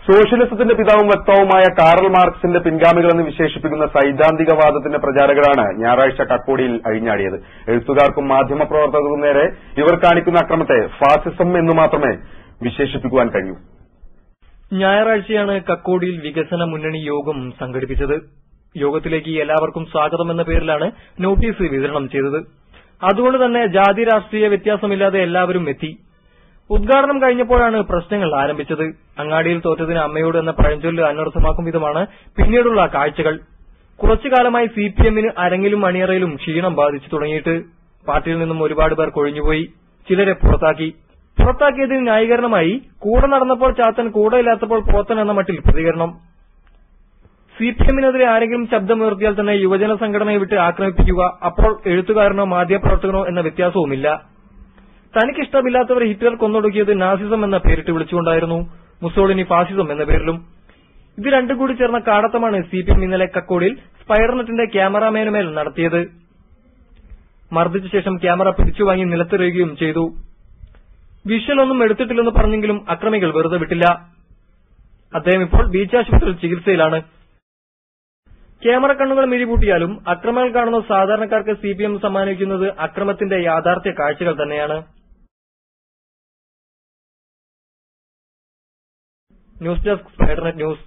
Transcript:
സോഷ്യലിസത്തിന്റെ പിതാവും വക്താവുമായ കാറൽ മാർക്സിന്റെ പിൻഗാമികളെന്ന് വിശേഷിപ്പിക്കുന്ന സൈദ്ധാന്തികവാദത്തിന്റെ പ്രചാരകരാണ് ഞായറാഴ്ച കക്കോടിയിൽ അഴിഞ്ഞാടിയത്. എഴുത്തുകാർക്കും മാധ്യമപ്രവർത്തകർക്കും നേരെ ഇവർ കാണിക്കുന്ന അക്രമത്തെ ഫാസിസം എന്ന് മാത്രമേ വിശേഷിപ്പിക്കുവാൻ കഴിയൂ. ഞായറാഴ്ചയാണ് കക്കോടിയിൽ വികസന മുന്നണി യോഗം സംഘടിപ്പിച്ചത്. യോഗത്തിലേക്ക് എല്ലാവർക്കും സ്വാഗതം എന്ന പേരിലാണ് നോട്ടീസ് വിതരണം ചെയ്തത്. അതുകൊണ്ട് തന്നെ ജാതി രാഷ്ട്രീയ വ്യത്യാസമില്ലാതെ എല്ലാവരും എത്തി. ഉദ്ഘാടനം കഴിഞ്ഞപ്പോഴാണ് പ്രശ്നങ്ങൾ ആരംഭിച്ചത്. അങ്ങാടിയിൽ തോറ്റതിന് അമ്മയോട് എന്ന പഴഞ്ചൊല്ല് അനർത്ഥമാക്കും വിധമാണ് പിന്നീടുള്ള കാഴ്ചകൾ. കുറച്ചുകാലമായി സിപിഎമ്മിന് അരങ്ങിലും അണിയറയിലും ക്ഷീണം ബാധിച്ചു തുടങ്ങിയിട്ട് പാർട്ടിയിൽ നിന്നും ഒരുപാട് പേർ കൊഴിഞ്ഞുപോയി. ചിലരെ പുറത്താക്കിയതിന് ന്യായീകരണമായി കൂടെ നടന്നപ്പോൾ ചാത്തൻ കൂടെയില്ലാത്തപ്പോൾ പോത്തൻ എന്ന മട്ടിൽ പ്രതികരണം. സിപിഎമ്മിനെതിരെ ആരെങ്കിലും ശബ്ദമുയർത്തിയാൽ തന്നെ യുവജന സംഘടനയെ വിട്ട് ആക്രമിപ്പിക്കുക, അപ്പോൾ എഴുത്തുകാരനോ മാധ്യമപ്രവർത്തകനോ എന്ന വ്യത്യാസവുമില്ല. തനിക്കിഷ്ടമില്ലാത്തവരെ ഹിറ്റ്ലർ കൊന്നൊടുക്കിയത് നാസിസം എന്ന പേരിട്ട് വിളിച്ചുകൊണ്ടായിരുന്നു, മുസോളിനി ഫാസിസം എന്ന പേരിലും. ഇത് രണ്ടും കൂടി ചേർന്ന കാടത്തമാണ് സിപിഎം ഇന്നലെ കക്കോടിയിൽ സ്പൈഡർനെറ്റിന്റെ ക്യാമറാമാനുമേൽ നടത്തിയത്. മർദ്ദിച്ച ശേഷം ക്യാമറ പിടിച്ചുവാങ്ങി നിലത്തെറിയുകയും ചെയ്തു. വിഷ്വൽ ഒന്നും എടുത്തിട്ടില്ലെന്ന് പറഞ്ഞെങ്കിലും അക്രമികൾ വെറുതെ വിട്ടില്ല. അദ്ദേഹം ഇപ്പോൾ ബീച്ച് ആശുപത്രിയിൽ ചികിത്സയിലാണ്. ക്യാമറ കണ്ണുകൾ മിഴിപൂട്ടിയാലും അക്രമങ്ങൾ കാണുന്ന സാധാരണക്കാർക്ക് സിപിഎം സമ്മാനിക്കുന്നത് അക്രമത്തിന്റെ യാഥാർത്ഥ്യ കാഴ്ചകൾ തന്നെയാണ്. News desk Spidernet news.